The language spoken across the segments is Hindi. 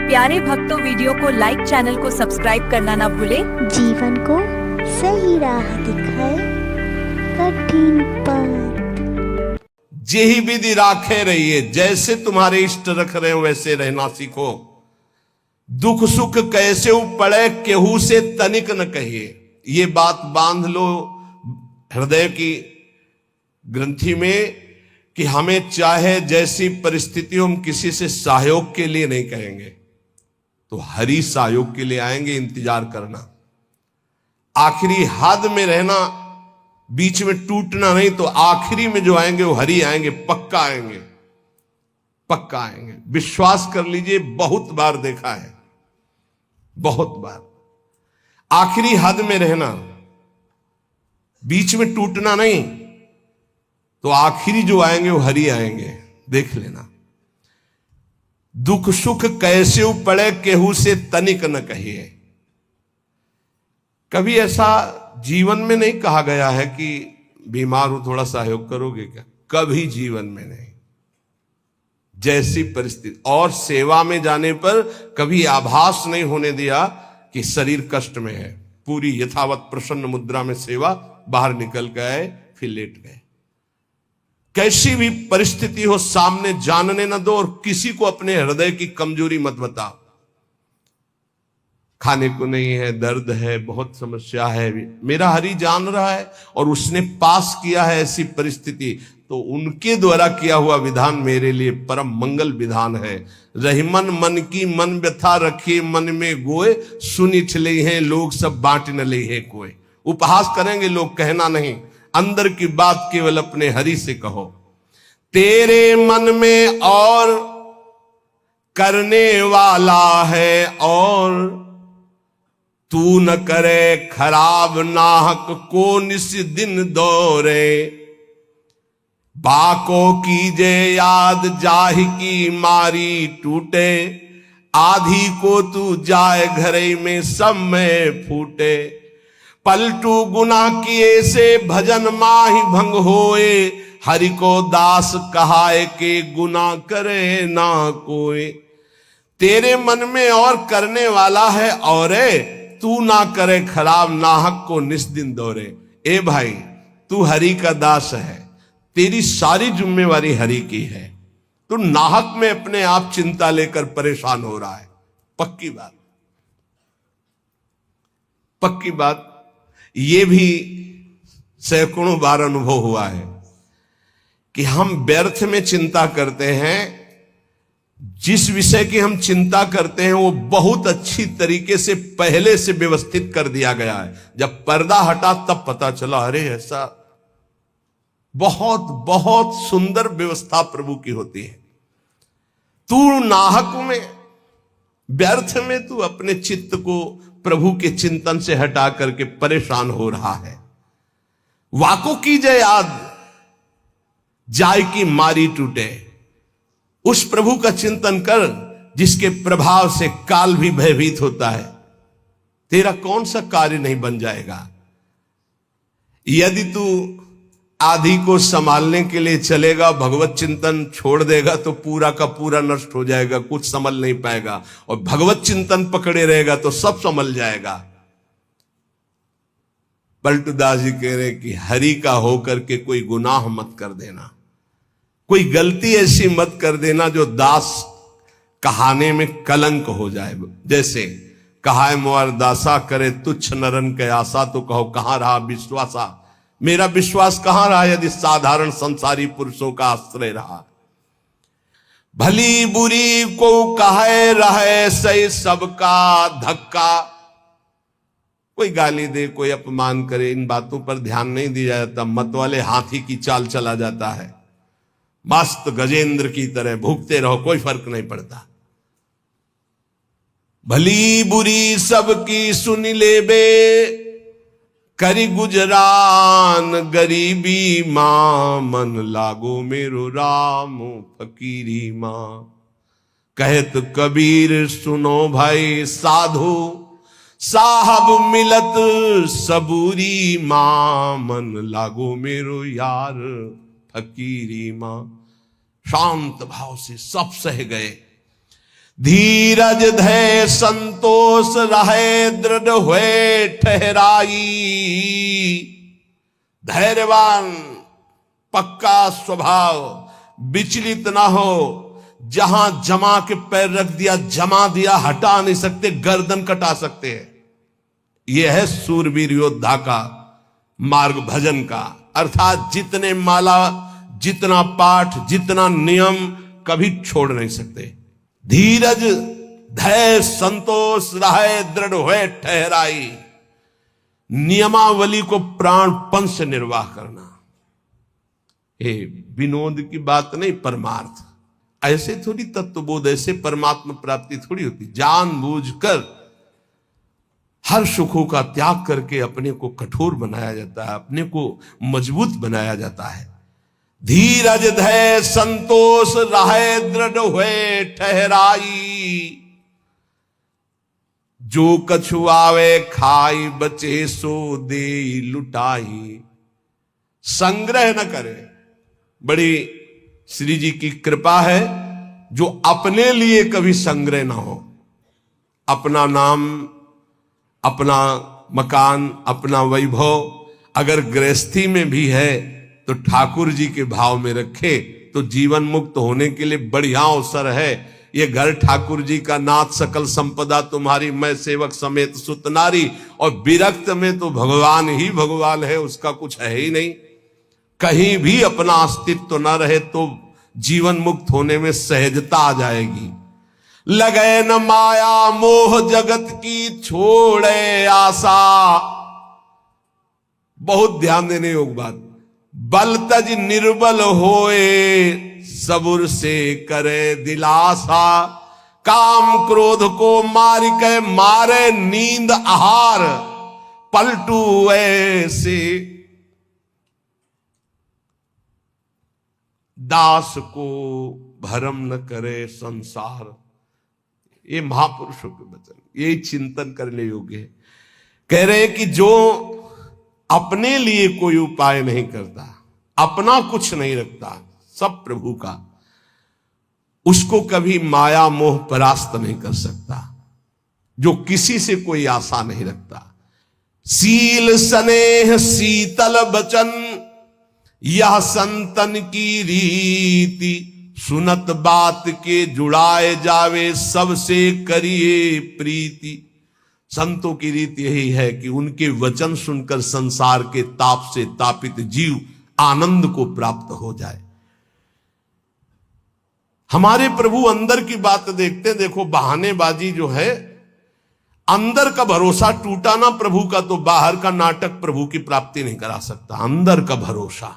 प्यारे भक्तों, वीडियो को लाइक, चैनल को सब्सक्राइब करना ना भूले। जीवन को सही राह दिखाए कठिन पथ। जेहि विधि राखे रहिए, जैसे तुम्हारे इष्ट रख रहे हो वैसे रहना सीखो। दुख सुख कैसे पड़े केहू से तनिक न कहिए। ये बात बांध लो हृदय की ग्रंथि में कि हमें चाहे जैसी परिस्थिति हम किसी से सहयोग के लिए नहीं कहेंगे, तो हरि सहयोग के लिए आएंगे। इंतजार करना, आखिरी हद में रहना, बीच में टूटना नहीं। तो आखिरी में जो आएंगे वो हरि आएंगे, पक्का आएंगे, पक्का आएंगे। विश्वास कर लीजिए, बहुत बार देखा है, बहुत बार। आखिरी हद में रहना, बीच में टूटना नहीं, तो आखिरी जो आएंगे वो हरि आएंगे। देख लेना। दुख सुख कैसे पड़े केहू से तनिक न कहिए। कभी ऐसा जीवन में नहीं कहा गया है कि बीमार हो थोड़ा सहयोग करोगे क्या? कभी जीवन में नहीं। जैसी परिस्थिति, और सेवा में जाने पर कभी आभास नहीं होने दिया कि शरीर कष्ट में है। पूरी यथावत प्रसन्न मुद्रा में सेवा, बाहर निकल गए, फिर लेट गए। कैसी भी परिस्थिति हो सामने जानने न दो, और किसी को अपने हृदय की कमजोरी मत बताओ। खाने को नहीं है, दर्द है, बहुत समस्या है, मेरा हरि जान रहा है और उसने पास किया है ऐसी परिस्थिति, तो उनके द्वारा किया हुआ विधान मेरे लिए परम मंगल विधान है। रहीमन मन की मन व्यथा रखिए मन में गोए, सुनिठ ले हैं लोग सब बांट न ले है कोई। उपहास करेंगे लोग, कहना नहीं, अंदर की बात केवल अपने हरि से कहो। तेरे मन में और करने वाला है, और तू न करे खराब नाहक को निस दिन दौरे। बाको कीजे याद जाहि की मारी टूटे, आधी को तू जाए घरे में सब में फूटे। पलटू गुनाह किए से भजन माहि भंग होए, हरि को दास कहाए के गुनाह करे ना कोई। तेरे मन में और करने वाला है, और तू ना करे खराब नाहक को निस दिन दौरे। ए भाई, तू हरि का दास है, तेरी सारी जिम्मेवारी हरि की है। तू नाहक में अपने आप चिंता लेकर परेशान हो रहा है। पक्की बात, पक्की बात। ये भी सैकड़ों बार अनुभव हुआ है कि हम व्यर्थ में चिंता करते हैं। जिस विषय की हम चिंता करते हैं वो बहुत अच्छी तरीके से पहले से व्यवस्थित कर दिया गया है। जब पर्दा हटा तब पता चला, अरे ऐसा। बहुत बहुत सुंदर व्यवस्था प्रभु की होती है। तू नाहक में, व्यर्थ में तू अपने चित्त को प्रभु के चिंतन से हटा करके परेशान हो रहा है। वाको कीजिए याद जाय की मारी टूटे। उस प्रभु का चिंतन कर जिसके प्रभाव से काल भी भयभीत होता है। तेरा कौन सा कार्य नहीं बन जाएगा? यदि तू आधी को संभालने के लिए चलेगा, भगवत चिंतन छोड़ देगा तो पूरा का पूरा नष्ट हो जाएगा, कुछ संभल नहीं पाएगा। और भगवत चिंतन पकड़े रहेगा तो सब संभल जाएगा। पलटूदास जी कह रहे कि हरि का होकर के कोई गुनाह मत कर देना, कोई गलती ऐसी मत कर देना जो दास कहाने में कलंक हो जाए। जैसे कहा मोर दासा करे तुच्छ नरन के आशा, तो कहो कहां रहा विश्वासा। मेरा विश्वास कहां रहा यदि साधारण संसारी पुरुषों का आश्रय रहा। भली बुरी को कहे रहे सही सबका धक्का। कोई गाली दे, कोई अपमान करे, इन बातों पर ध्यान नहीं दिया जाता। मत वाले हाथी की चाल चला जाता है, मस्त गजेंद्र की तरह भूखते रहो, कोई फर्क नहीं पड़ता। भली बुरी सबकी सुन ले बे, करी गुजरान गरीबी मां, मन लागो मेरो राम फकीरी मां। कहत कबीर सुनो भाई साधु, साहब मिलत सबूरी मां, मन लागो मेरो यार फकीरी मां। शांत भाव से सब सह गए। धीरज धैर्य संतोष रहे दृढ़ हुए ठहराई। धैर्यवान, पक्का स्वभाव, विचलित ना हो। जहां जमा के पैर रख दिया, जमा दिया, हटा नहीं सकते, गर्दन कटा सकते हैं। यह है सूरवीर योद्धा का मार्ग भजन का। अर्थात जितने माला, जितना पाठ, जितना नियम, कभी छोड़ नहीं सकते। धीरज धैर्य संतोष रहे दृढ़ हुए ठहराई। नियमावली को प्राणपन से निर्वाह करना। ये विनोद की बात नहीं, परमार्थ। ऐसे थोड़ी तत्वबोध, ऐसे परमात्मा प्राप्ति थोड़ी होती। जानबूझकर हर सुखों का त्याग करके अपने को कठोर बनाया जाता है, अपने को मजबूत बनाया जाता है। धीरज धैर्य संतोष रहे दृढ़ हुए ठहराई। जो कछु आवे खाई, बचे सो दे लुटाई। संग्रह न करे। बड़ी श्री जी की कृपा है जो अपने लिए कभी संग्रह ना हो। अपना नाम, अपना मकान, अपना वैभव अगर गृहस्थी में भी है तो ठाकुर जी के भाव में रखे तो जीवन मुक्त होने के लिए बढ़िया अवसर है। ये घर ठाकुर जी का, नाथ सकल संपदा तुम्हारी, मैं सेवक समेत सुत नारी। और विरक्त में तो भगवान ही भगवान है, उसका कुछ है ही नहीं। कहीं भी अपना अस्तित्व न रहे तो जीवन मुक्त होने में सहजता आ जाएगी। लगे न माया मोह जगत की, छोड़े आशा। बहुत ध्यान देने योग्य बात। बल तज निर्बल होए, सबुर से करे दिलासा। काम क्रोध को मार के मारे नींद आहार, पलटू ऐसे। दास को भरम न करे संसार। ये महापुरुषों के वचन, ये चिंतन करने योग्य है। कह रहे कि जो अपने लिए कोई उपाय नहीं करता, अपना कुछ नहीं रखता, सब प्रभु का, उसको कभी माया मोह परास्त नहीं कर सकता। जो किसी से कोई आशा नहीं रखता। सील स्नेह शीतल बचन, यह संतन की रीति। सुनत बात के जुड़ाए जावे, सबसे करिए प्रीति। संतों की रीति यही है कि उनके वचन सुनकर संसार के ताप से तापित जीव आनंद को प्राप्त हो जाए। हमारे प्रभु अंदर की बात देखते, देखो बहानेबाजी जो है, अंदर का भरोसा टूटा ना प्रभु का तो बाहर का नाटक प्रभु की प्राप्ति नहीं करा सकता। अंदर का भरोसा,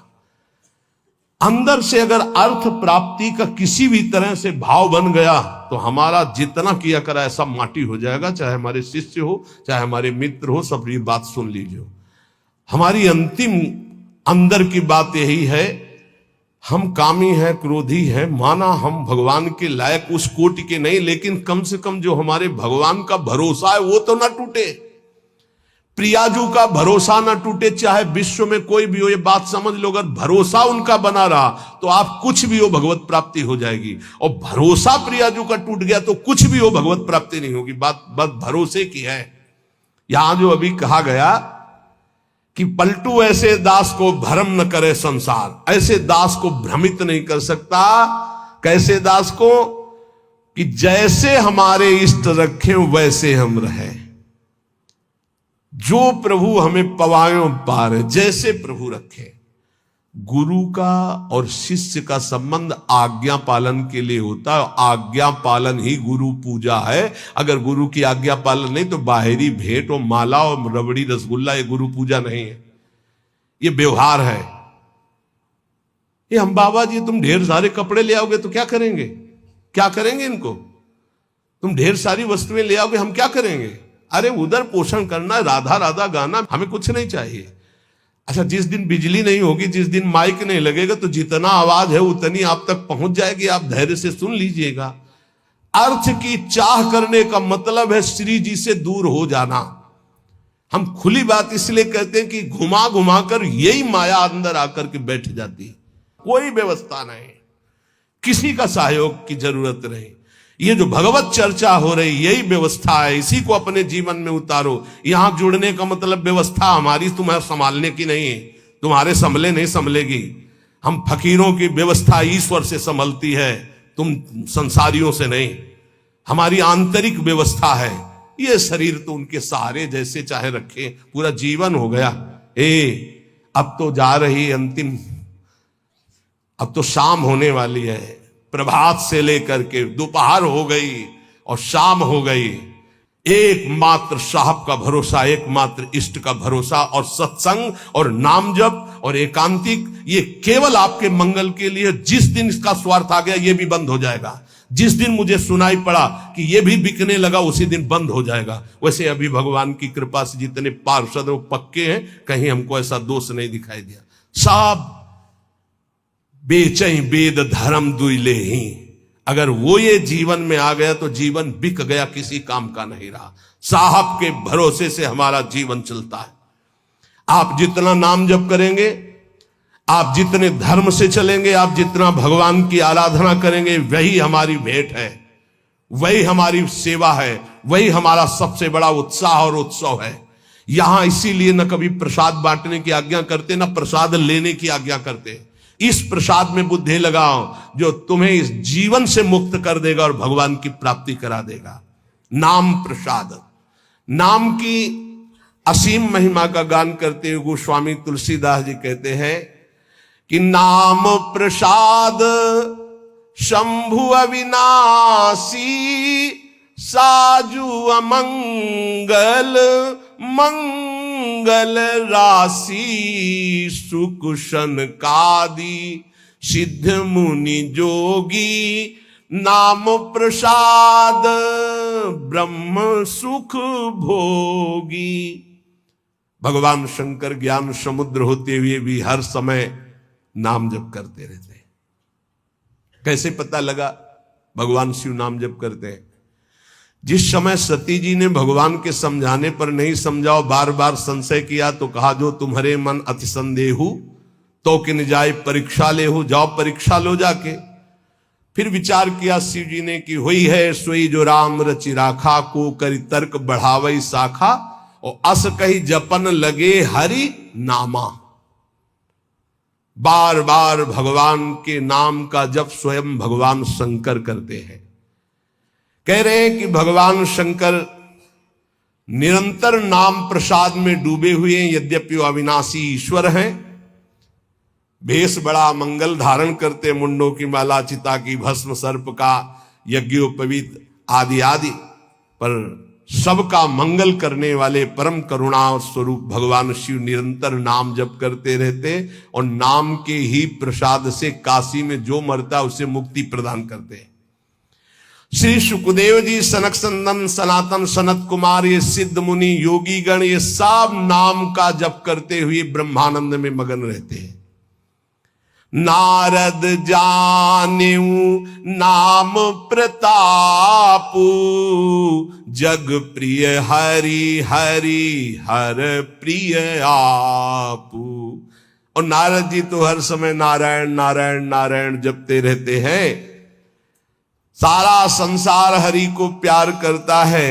अंदर से अगर अर्थ प्राप्ति का किसी भी तरह से भाव बन गया तो हमारा जितना किया करा ऐसा माटी हो जाएगा। चाहे हमारे शिष्य हो, चाहे हमारे मित्र हो, सब ये बात सुन लीजिए। हमारी अंतिम अंदर की बात यही है, हम कामी हैं, क्रोधी हैं, माना हम भगवान के लायक उस कोटि के नहीं, लेकिन कम से कम जो हमारे भगवान का भरोसा है वो तो ना टूटे। प्रियाजू का भरोसा ना टूटे, चाहे विश्व में कोई भी हो। ये बात समझ लो, अगर भरोसा उनका बना रहा तो आप कुछ भी हो भगवत प्राप्ति हो जाएगी। और भरोसा प्रियाजू का टूट गया तो कुछ भी हो भगवत प्राप्ति नहीं होगी। बात भरोसे की है। यहां जो अभी कहा गया कि पलटू ऐसे दास को भ्रम न करे संसार, ऐसे दास को भ्रमित नहीं कर सकता। कैसे दास को? कि जैसे हमारे इष्ट रखें वैसे हम रहें। जो प्रभु हमें पवायों पार, जैसे प्रभु रखे। गुरु का और शिष्य का संबंध आज्ञा पालन के लिए होता है। आज्ञा पालन ही गुरु पूजा है। अगर गुरु की आज्ञा पालन नहीं तो बाहरी भेंट और माला और रबड़ी रसगुल्ला ये गुरु पूजा नहीं है, ये व्यवहार है। ये हम बाबा जी तुम ढेर सारे कपड़े ले आओगे तो क्या करेंगे? क्या करेंगे इनको? तुम ढेर सारी वस्तुएं ले आओगे, हम क्या करेंगे? अरे उधर पोषण करना, राधा राधा गाना, हमें कुछ नहीं चाहिए। अच्छा, जिस दिन बिजली नहीं होगी, जिस दिन माइक नहीं लगेगा तो जितना आवाज है उतनी आप तक पहुंच जाएगी। आप धैर्य से सुन लीजिएगा। अर्थ की चाह करने का मतलब है श्री जी से दूर हो जाना। हम खुली बात इसलिए कहते हैं कि घुमा घुमा कर यही माया अंदर आकर के बैठ जाती। कोई व्यवस्था नहीं, किसी का सहयोग की जरूरत नहीं। ये जो भगवत चर्चा हो रही, यही व्यवस्था है, इसी को अपने जीवन में उतारो। यहां जुड़ने का मतलब व्यवस्था हमारी तुम्हें संभालने की नहीं है, तुम्हारे संभले नहीं संभलेगी। हम फकीरों की व्यवस्था ईश्वर से संभलती है, तुम संसारियों से नहीं। हमारी आंतरिक व्यवस्था है। ये शरीर तो उनके सहारे जैसे चाहे रखे, पूरा जीवन हो गया। अब तो जा रही अंतिम, अब तो शाम होने वाली है। प्रभात से लेकर के दोपहर हो गई और शाम हो गई। एकमात्र साहब का भरोसा, एकमात्र इष्ट का भरोसा, और सत्संग और नाम जप और एकांतिक, ये केवल आपके मंगल के लिए। जिस दिन इसका स्वार्थ आ गया, ये भी बंद हो जाएगा। जिस दिन मुझे सुनाई पड़ा कि ये भी बिकने लगा, उसी दिन बंद हो जाएगा। वैसे अभी भगवान की कृपा से जितने पार्षद वो पक्के हैं, कहीं हमको ऐसा दोष नहीं दिखाई दिया। सब बेचई वेद धर्म दुइले ही, अगर वो ये जीवन में आ गया तो जीवन बिक गया, किसी काम का नहीं रहा। साहब के भरोसे से हमारा जीवन चलता है। आप जितना नाम जप करेंगे, आप जितने धर्म से चलेंगे, आप जितना भगवान की आराधना करेंगे, वही हमारी भेंट है, वही हमारी सेवा है, वही हमारा सबसे बड़ा उत्साह और उत्सव है। यहां इसीलिए न कभी प्रसाद बांटने की आज्ञा करते, न प्रसाद लेने की आज्ञा करते। इस प्रसाद में बुद्धि लगाओ जो तुम्हें इस जीवन से मुक्त कर देगा और भगवान की प्राप्ति करा देगा। नाम प्रसाद, नाम की असीम महिमा का गान करते हुए गोस्वामी तुलसीदास जी कहते हैं कि नाम प्रसाद शंभु अविनाशी, साजु अमंगल मंगल राशि, सुख सनकादि सिद्ध मुनि जोगी, नाम प्रसाद ब्रह्म सुख भोगी। भगवान शंकर ज्ञान समुद्र होते हुए भी हर समय नाम जप करते रहते हैं। कैसे पता लगा भगवान शिव नाम जप करते हैं? जिस समय सती जी ने भगवान के समझाने पर नहीं समझाओ, बार बार संशय किया, तो कहा जो तुम्हारे मन अति संदेहु तो किन जाए परीक्षा ले हो, जाओ परीक्षा लो जाके। फिर विचार किया शिव जी ने कि हुई है सोई जो राम रचि राखा, को करी तर्क बढ़ावई शाखा, और अस कही जपन लगे हरि नामा। बार बार भगवान के नाम का जप स्वयं भगवान शंकर करते हैं। कह रहे हैं कि भगवान शंकर निरंतर नाम प्रसाद में डूबे हुए हैं, यद्यपि वो अविनाशी ईश्वर हैं। भेष बड़ा मंगल धारण करते, मुंडों की माला, चिता की भस्म, सर्प का यज्ञोपवीत आदि आदि, पर सबका मंगल करने वाले परम करुणा स्वरूप भगवान शिव निरंतर नाम जप करते रहते, और नाम के ही प्रसाद से काशी में जो मरता उसे मुक्ति प्रदान करते। श्री सुखदेव जी, सनक संदन, सनातन, सनत कुमार, ये सिद्ध मुनि, योगी गण, ये सब नाम का जप करते हुए ब्रह्मानंद में मगन रहते हैं। नारद जानेऊ नाम प्रतापू, जग प्रिय हरि हरि हर प्रिय आपू। और नारद जी तो हर समय नारायण नारायण नारायण जपते रहते हैं। सारा संसार हरि को प्यार करता है,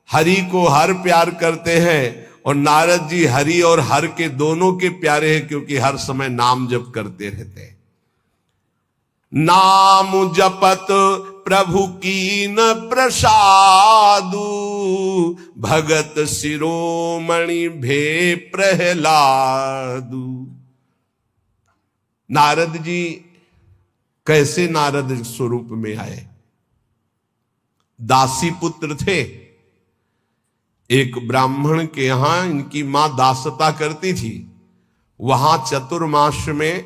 हरि को हर प्यार करते हैं, और नारद जी हरि और हर के दोनों के प्यारे हैं, क्योंकि हर समय नाम जप करते रहते हैं। नाम जपत प्रभु कीन प्रसादु, भगत शिरोमणि भे प्रहलादु। नारद जी कैसे नारद स्वरूप में आए? दासी पुत्र थे। एक ब्राह्मण के यहां इनकी मां दासता करती थी। वहां चतुर्मास में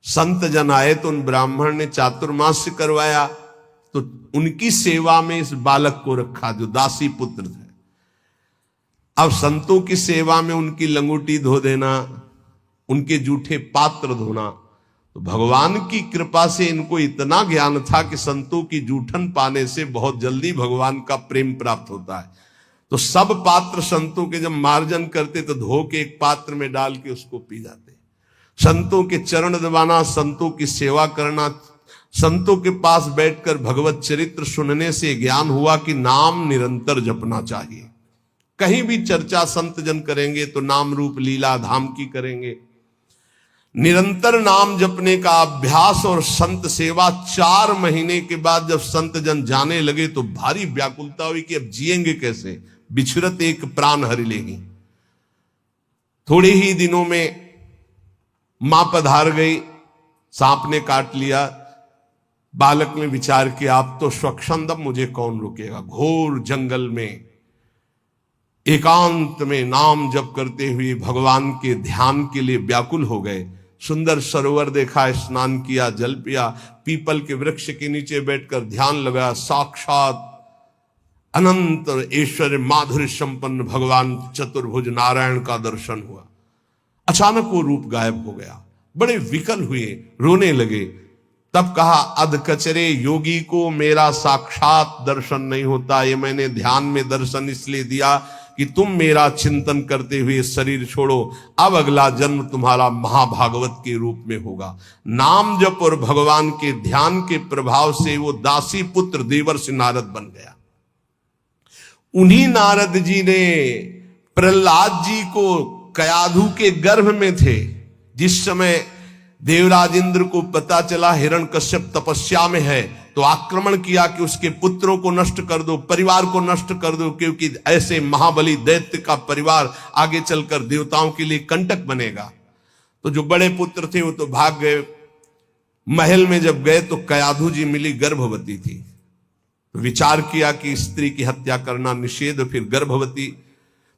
संत जन आए, तो उन ब्राह्मण ने चातुर्मास करवाया, तो उनकी सेवा में इस बालक को रखा जो दासी पुत्र थे। अब संतों की सेवा में उनकी लंगोटी धो देना, उनके जूठे पात्र धोना, तो भगवान की कृपा से इनको इतना ज्ञान था कि संतों की जूठन पाने से बहुत जल्दी भगवान का प्रेम प्राप्त होता है। तो सब पात्र संतों के जब मार्जन करते तो धो के एक पात्र में डाल के उसको पी जाते। संतों के चरण दबाना, संतों की सेवा करना, संतों के पास बैठकर भगवत चरित्र सुनने से ज्ञान हुआ कि नाम निरंतर जपना चाहिए। कहीं भी चर्चा संत जन करेंगे तो नाम रूप लीला धाम की करेंगे। निरंतर नाम जपने का अभ्यास और संत सेवा 4 महीने के बाद जब संत जन जाने लगे तो भारी व्याकुलता हुई कि अब जिएंगे कैसे, बिछुरत एक प्राण हरि लेगी। थोड़े ही दिनों में मां पधार गई, सांप ने काट लिया। बालक ने विचार किया अब तो स्वच्छंदम, मुझे कौन रोकेगा। घोर जंगल में एकांत में नाम जप करते हुए भगवान के ध्यान के लिए व्याकुल हो गए। सुंदर सरोवर देखा, स्नान किया, जल पिया, पीपल के वृक्ष के नीचे बैठकर ध्यान लगाया। साक्षात अनंत ऐश्वर्य माधुर्य संपन्न भगवान चतुर्भुज नारायण का दर्शन हुआ। अचानक वो रूप गायब हो गया। बड़े विकल हुए, रोने लगे। तब कहा अध कचरे योगी को मेरा साक्षात दर्शन नहीं होता। ये मैंने ध्यान में दर्शन इसलिए दिया कि तुम मेरा चिंतन करते हुए शरीर छोड़ो। अब अगला जन्म तुम्हारा महाभागवत के रूप में होगा। नाम जप और भगवान के ध्यान के प्रभाव से वो दासी पुत्र देवर्षि नारद बन गया। उन्हीं नारद जी ने प्रहलाद जी को कयाधु के गर्भ में थे, जिस समय देवराज इंद्र को पता चला हिरण्यकश्यप तपस्या में है, तो आक्रमण किया कि उसके पुत्रों को नष्ट कर दो, परिवार को नष्ट कर दो, क्योंकि ऐसे महाबली दैत्य का परिवार आगे चलकर देवताओं के लिए कंटक बनेगा। तो जो बड़े पुत्र थे वो तो भाग गए। महल में जब गए तो कयाधु जी मिली, गर्भवती थी। तो विचार किया कि स्त्री की हत्या करना निषेध, फिर गर्भवती,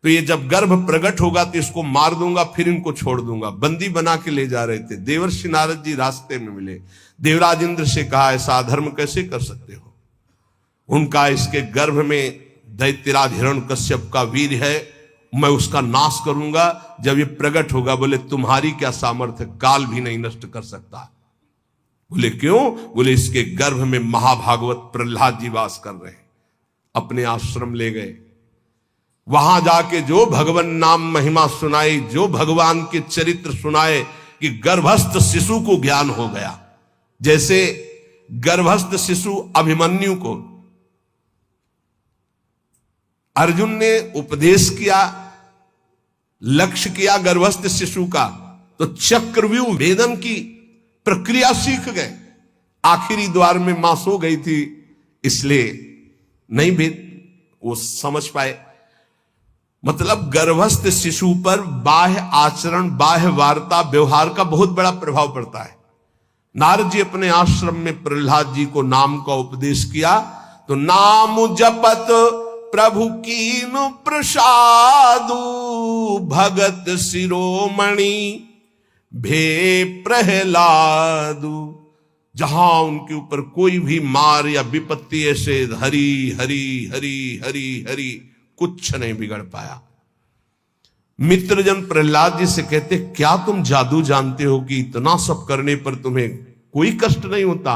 तो ये जब गर्भ प्रकट होगा तो इसको मार दूंगा, फिर इनको छोड़ दूंगा। बंदी बना के ले जा रहे थे। देवर्षि नारद जी रास्ते में मिले। देवराज इंद्र से कहा ऐसा अधर्म कैसे कर सकते हो। उनका इसके गर्भ में दैत्यराज हिरण्यकश्यप का वीर है, मैं उसका नाश करूंगा जब ये प्रकट होगा। बोले तुम्हारी क्या सामर्थ्य, काल भी नहीं नष्ट कर सकता। बोले क्यों? बोले इसके गर्भ में महाभागवत प्रहलाद जी वास कर रहे हैं। अपने आश्रम ले गए। वहां जाके जो भगवान नाम महिमा सुनाई, जो भगवान के चरित्र सुनाए कि गर्भस्थ शिशु को ज्ञान हो गया। जैसे गर्भस्थ शिशु अभिमन्यु को अर्जुन ने उपदेश किया, लक्ष्य किया गर्भस्थ शिशु का, तो चक्रव्यूह भेदन की प्रक्रिया सीख गए। आखिरी द्वार में मां सो गई थी, इसलिए नहीं भेद वो समझ पाए। मतलब गर्भस्थ शिशु पर बाह्य आचरण, बाह्य वार्ता, व्यवहार का बहुत बड़ा प्रभाव पड़ता है। नारद जी अपने आश्रम में प्रहलाद जी को नाम का उपदेश किया, तो नाम जपत प्रभु कीनु प्रसादु, भगत शिरोमणि भे प्रहलादु। जहां उनके ऊपर कोई भी मार या विपत्ति ऐसे हरि हरि हरि हरि हरि, कुछ नहीं बिगड़ पाया। मित्रजन प्रहलाद जी से कहते क्या तुम जादू जानते हो कि इतना सब करने पर तुम्हें कोई कष्ट नहीं होता?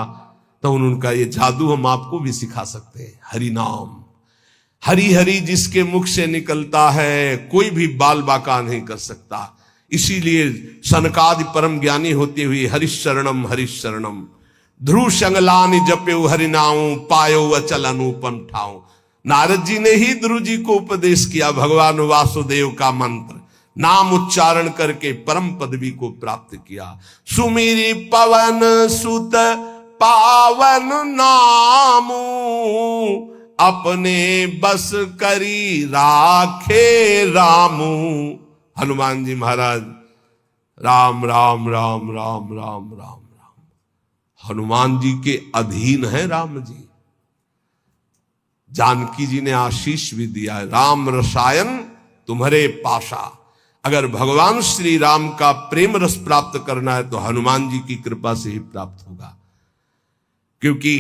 तो उनका ये जादू हम आपको भी सिखा सकते हैं। हरि नाम, हरि हरि जिसके मुख से निकलता है कोई भी बाल बाका नहीं कर सकता। इसीलिए सनकादि परम ज्ञानी होते हुए हरिशरणम हरिशरणम ध्रुव संगलानि जप्यो हरिनाऊ, पायो अचल अनुपम ठाऊ। नारद जी ने ही ध्रुव जी को उपदेश किया भगवान वासुदेव का मंत्र, नाम उच्चारण करके परम पदवी को प्राप्त किया। सुमिरी पवन सुत पावन नामू, अपने बस करी राखे रामू। हनुमान जी महाराज राम राम राम राम राम राम राम, हनुमान जी के अधीन है राम जी। जानकी जी ने आशीष भी दिया है, राम रसायन तुम्हारे पाशा। अगर भगवान श्री राम का प्रेम रस प्राप्त करना है तो हनुमान जी की कृपा से ही प्राप्त होगा, क्योंकि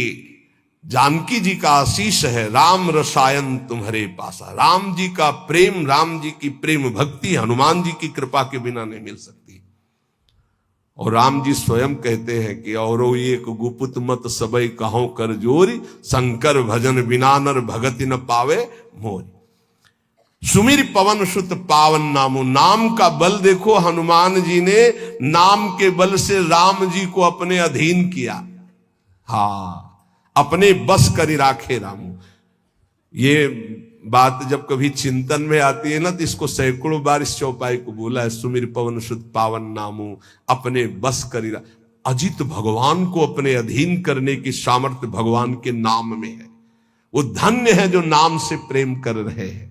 जानकी जी का आशीष है राम रसायन तुम्हारे पासा। राम जी का प्रेम, राम जी की प्रेम भक्ति हनुमान जी की कृपा के बिना नहीं मिल सकती। और राम जी स्वयं कहते हैं कि और एक गुपुत मत सबई कहो कर जोरी, शंकर भजन बिना नर भगति न पावे मोरी। सुमिर पवन सुत पावन नामो, नाम का बल देखो, हनुमान जी ने नाम के बल से राम जी को अपने अधीन किया। अपने बस करी राखे रामू। ये बात जब कभी चिंतन में आती है ना, तो इसको सैकड़ों बार इस चौपाई को बोला है, सुमिर पवन सुत पावन नामू, अपने बस करी। अजित भगवान को अपने अधीन करने की सामर्थ्य भगवान के नाम में है। वो धन्य है जो नाम से प्रेम कर रहे हैं।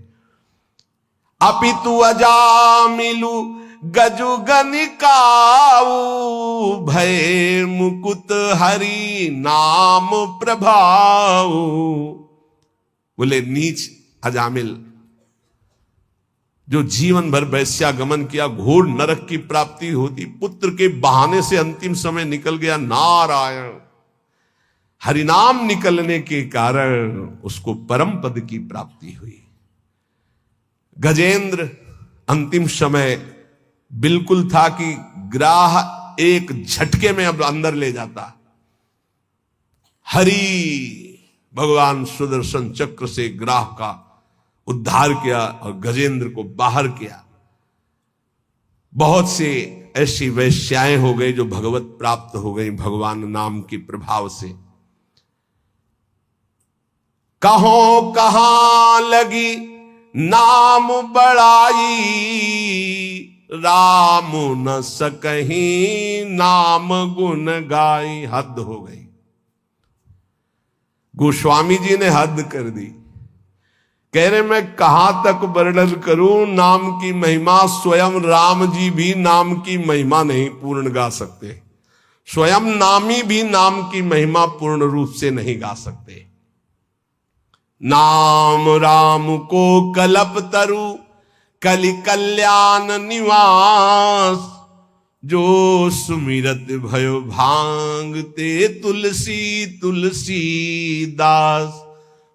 अपितु अजामिलु गजु गनिकाऊ, भय मुकुत हरि नाम प्रभाऊ। बोले नीच अजामिल जो जीवन भर वैश्यागमन किया, घोर नरक की प्राप्ति होती, पुत्र के बहाने से अंतिम समय निकल गया। नारायण हरिनाम निकलने के कारण उसको परम पद की प्राप्ति हुई। गजेंद्र अंतिम समय बिल्कुल था कि ग्राह एक झटके में अब अंदर ले जाता। हरि भगवान सुदर्शन चक्र से ग्राह का उद्धार किया और गजेंद्र को बाहर किया। बहुत से ऐसी वैश्याएं हो गई जो भगवत प्राप्त हो गई भगवान नाम के प्रभाव से। कहो कहां लगी नाम बड़ाई, राम न सकहीं नाम गुण गाई। हद हो गई। गोस्वामी जी ने हद कर दी। कह रहे मैं कहां तक वर्णन करूं नाम की महिमा। स्वयं राम जी भी नाम की महिमा नहीं पूर्ण गा सकते। स्वयं नामी भी नाम की महिमा पूर्ण रूप से नहीं गा सकते। नाम राम को कलप तरु कलि कल्याण निवास, जो सुमिरत भयो भांगते तुलसी तुलसी दास।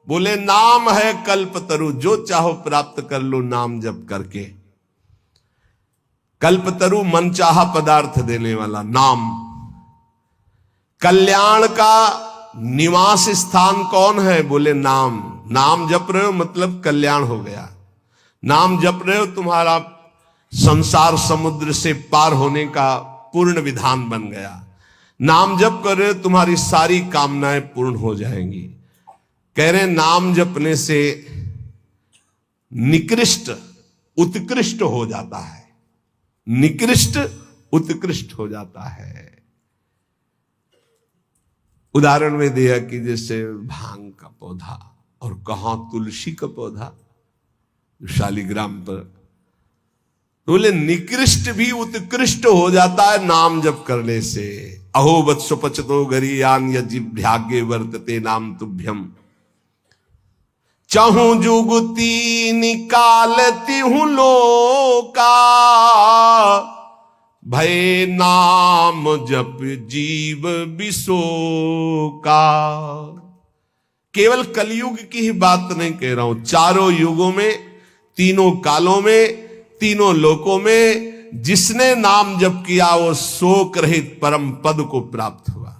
बोले नाम है कल्पतरु, जो चाहो प्राप्त कर लो नाम जप करके। कल्पतरु मनचाहा पदार्थ देने वाला नाम। कल्याण का निवास स्थान कौन है? बोले नाम। नाम जप रहे हो मतलब कल्याण हो गया। नाम जप रहे हो तुम्हारा संसार समुद्र से पार होने का पूर्ण विधान बन गया। नाम जप कर रहे हो तुम्हारी सारी कामनाएं पूर्ण हो जाएंगी। कह रहे नाम जपने से निकृष्ट उत्कृष्ट हो जाता है। निकृष्ट उत्कृष्ट हो जाता है। उदाहरण में दिया कि जैसे भांग का पौधा और कहां तुलसी का पौधा शालिग्राम पर। बोले निकृष्ट भी उत्कृष्ट हो जाता है नाम जप करने से। अहो वत्सो पचतो गरीयान यजिभ्यागे वर्तते नाम तुभ्यम, चाहूं जुगती निकालती हूं लोका, भय नाम जप जीव विशोका। केवल कलयुग की ही बात नहीं कह रहा हूं, चारों युगों में, तीनों कालों में, तीनों लोकों में जिसने नाम जप किया वो शोक रहित परम पद को प्राप्त हुआ।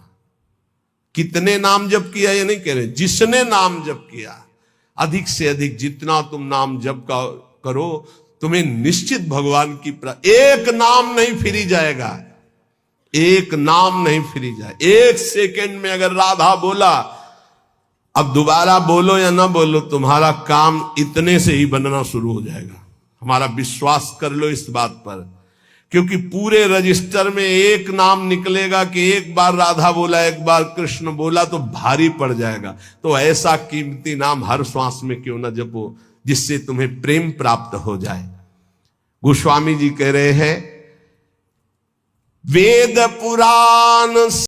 कितने नाम जप किया ये नहीं कह रहे, जिसने नाम जप किया। अधिक से अधिक जितना तुम नाम जप का करो तुम्हें निश्चित भगवान की एक नाम नहीं फिरी जाएगा। एक नाम नहीं फिरी जाए। एक सेकंड में अगर राधा बोला, अब दोबारा बोलो या ना बोलो, तुम्हारा काम इतने से ही बनना शुरू हो जाएगा। हमारा विश्वास कर लो इस बात पर, क्योंकि पूरे रजिस्टर में एक नाम निकलेगा कि एक बार राधा बोला, एक बार कृष्ण बोला तो भारी पड़ जाएगा। तो ऐसा कीमती नाम हर श्वास में क्यों ना जपो जिससे तुम्हें प्रेम प्राप्त हो जाए। गोस्वामी जी कह रहे हैं वेद पुराण